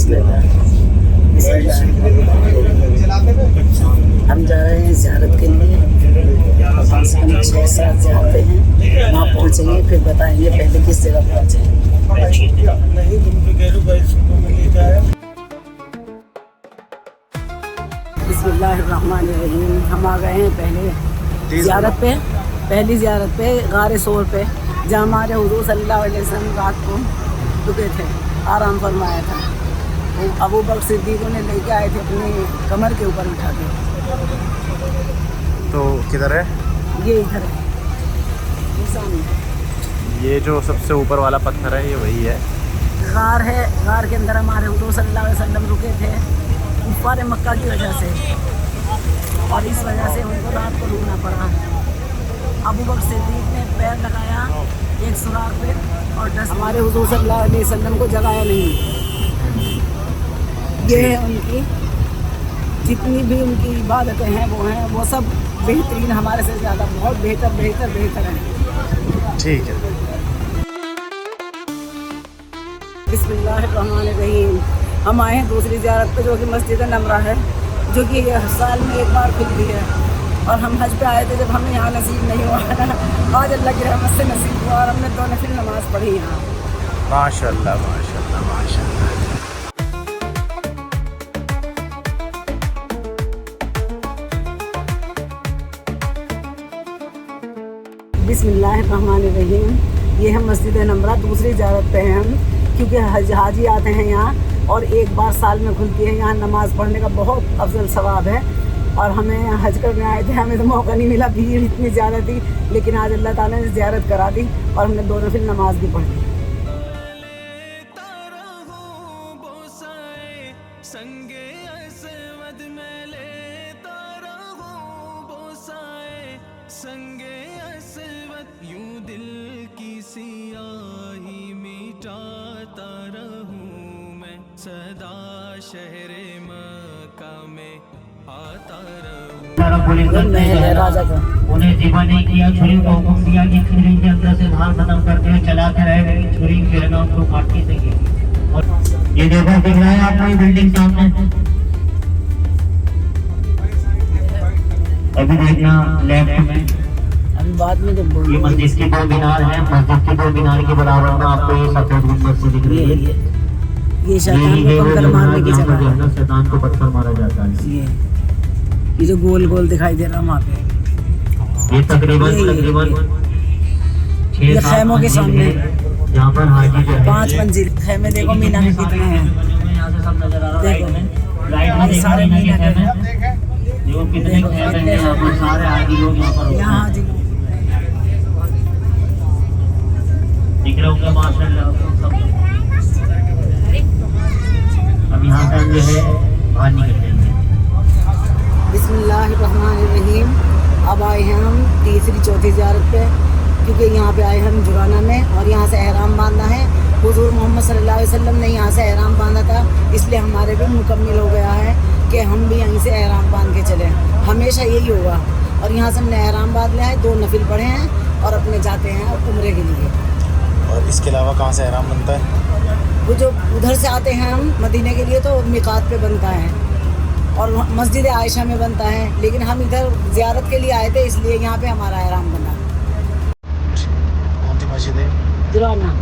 हम जा रहे हैं ज़ियारत के लिए, कम से कम 6-7 ज़ियारतें हैं, वहाँ पहुँचेंगे फिर बताएंगे पहले किस जगह पहुँचे। बिस्मिल्लाहिर्रहमानिर्रहीम। हम आ गए हैं पहले ज़ियारत पे, पहली ज़ियारत पे गारे सोर पे, जहाँ हमारे हुज़ूर सल्लल्लाहु अलैहि वसल्लम रात को रुके थे, आराम फरमाया था। वो अबू बकर सिद्दीक़ ने लेके आए थे अपनी कमर के ऊपर उठा के। तो किधर है ये? इधर है, ये सामने। ये जो सबसे ऊपर वाला पत्थर है ये वही है, गार है। गार के अंदर हमारे हुज़ूर सल्लल्लाहु अलैहि वसल्लम रुके थे कुफ़ार मक्का की वजह से, और इस वजह से उनको रात को रुकना पड़ा। अबू बकर सिद्दीक़ ने पैर लगाया एक सुराख पे और 10 हमारे हुज़ूर सल्लल्लाहु अलैहि वसल्लम को जगाया नहीं। ये है उनकी जितनी भी उनकी इबादतें हैं वो सब बेहतरीन, हमारे से ज़्यादा बहुत बेहतर है। ठीक है। बिस्मिल्लाहिर्रहमानिर्रहीम। हम आए हैं दूसरी ज़ियारत पे, जो कि मस्जिद नमरा है, जो कि साल में एक बार खुलती है। और हम हज पे आए थे, जब हमें यहाँ नसीब नहीं हुआ, आज अल्लाह की रहमत से नसीब हुआ और हमने 2 नफिल नमाज़ पढ़ी यहाँ। माशाल्लाह माशाल्लाह माशाल्लाह। बिस्मिल्लाहिर्रहमानिर्रहीम। ये है मस्जिद नमरा, दूसरी ज़ियारत पे हैं हम, क्योंकि हाजी आते हैं यहाँ और एक बार साल में खुलती है। यहाँ नमाज़ पढ़ने का बहुत अफजल सवाब है और हमें हज करने आए थे, हमें तो मौका नहीं मिला, भीड़ इतनी ज़्यादा थी, लेकिन आज अल्लाह ताला ने ज़ियारत करा दी और हमने 2 नफिल नमाज भी पढ़ी। राजा का उन्हें जिबा नहीं किया, छुरी को हुक्म दिया कि छुरी के अंदर से धार खत्म करते हुए चलाते रहे, लेकिन छुरी फिर ना उनको काटती सही। और ये देखो दिख रहा है आपको ये बिल्डिंग सामने, अभी देखना लेफ्ट में, अभी बाद में जब ये मस्जिद की 2 मीनार है। मस्जिद की 2 मीनार के बराबर में आपको ये सफेद गुंबद से दिख रही है। ये शैतान को पत्थर मारने की जगह है। शैतान को पत्थर मारा जाता है। ये जो गोल गोल दिखाई दे रहा है वहाँ पे, ये तकरीबन ये खैमों के सामने यहाँ पर हाजी जो 5 मंजिल खैमे, देखो मीना में कितने हैं। देखो सारे मीना के हैं, देखो कितने खैमे हैं यहाँ पर, सारे हाजी लोग यहाँ पर यहाँ हाजी दिख रहे होंगे माशाल्लाह। अब यहाँ से जो है बाहर निकलते हैं। बिस्मिल्लाहिर्रहमानिर्रहीम। अब आए हैं हम तीसरी चौथी ज़ियारत पे, क्योंकि यहाँ पे आए हम जुराना में और यहाँ से एहराम बांधना है। हुज़ूर मोहम्मद सल्लल्लाहु अलैहि वसल्लम ने यहाँ से एहराम बांधा था, इसलिए हमारे भी मुकम्मिल हो गया है कि हम भी यहीं से एहराम बांध के चले। हमेशा यही होगा। और यहाँ से हमने एहराम बांध लिया है, 2 नफिल पढ़े हैं और अपने जाते हैं उम्रे के लिए। और इसके अलावा कहाँ से एहराम बनता है? वो जो उधर से आते हैं हम मदीने के लिए तो मिकात पे बनता है और मस्जिद आयशा में बनता है, लेकिन हम इधर ज़ियारत के लिए आए थे, इसलिए यहाँ पे हमारा एहराम बना। कौन सी मस्जिद है? जुराना।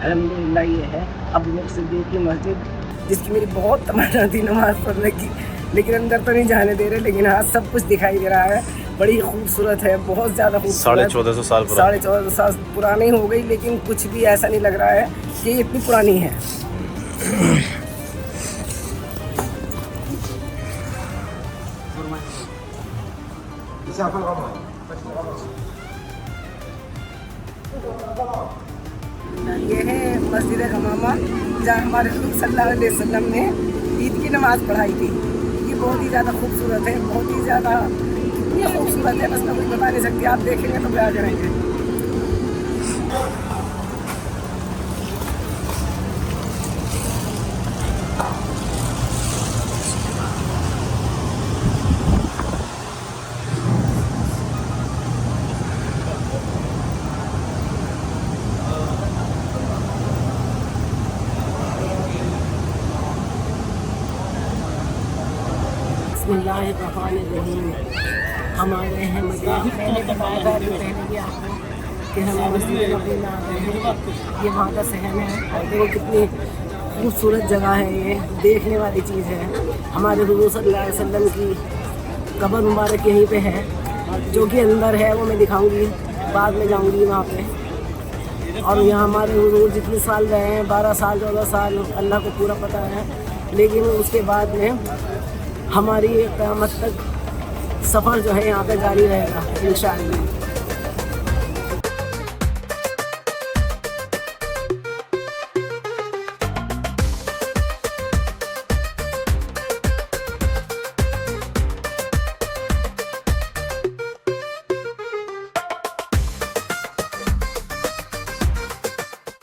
अल्हम्दुलिल्लाह ये है अबू बकर सिद्दीक़ की मस्जिद, जिसकी मेरी बहुत तमन्ना थी नमाज़ पढ़ने की, लेकिन अंदर तो नहीं जाने दे रहे, लेकिन हाँ सब कुछ दिखाई दे रहा है। बड़ी खूबसूरत है, बहुत ज़्यादा खूबसूरत। 1450 साल पुरानी। 1450 साल पुरानी हो गई, लेकिन कुछ भी ऐसा नहीं लग रहा है कि ये इतनी पुरानी है। ये है मस्जिद हमामा, जहाँ हमारे रसूल सल्लल्लाहु अलैहि वसल्लम ने ईद की नमाज़ पढ़ाई थी। ये बहुत ही ज़्यादा खूबसूरत है, बहुत ही ज़्यादा इतनी खूबसूरत है, बस मैं कुछ बता नहीं सकती, आप देखेंगे तो प्यार करेंगे। बिस्मिल्लाहिर्रहमानिर्रहीम। हमारे हैं मतलब मैंने बताया था अभी पहले भी आपको कि हम मस्जिद नबी में आ गए हैं। ये वहाँ का सहन है और देखो कितनी खूबसूरत जगह है, ये देखने वाली चीज़ है। हमारे हुज़ूर सल्लल्लाहु अलैहि वसल्लम की कब्र मुबारक यहीं पे है, जो कि अंदर है वो मैं दिखाऊंगी, बाद में जाऊंगी वहाँ पे। और यहाँ हमारे हुज़ूर जितने साल रहे हैं, 12 साल 14 साल, अल्लाह को पूरा पता है, लेकिन उसके बाद में हमारी क़यामत तक सफ़र जो है यहाँ पे जारी रहेगा इंशाअल्लाह।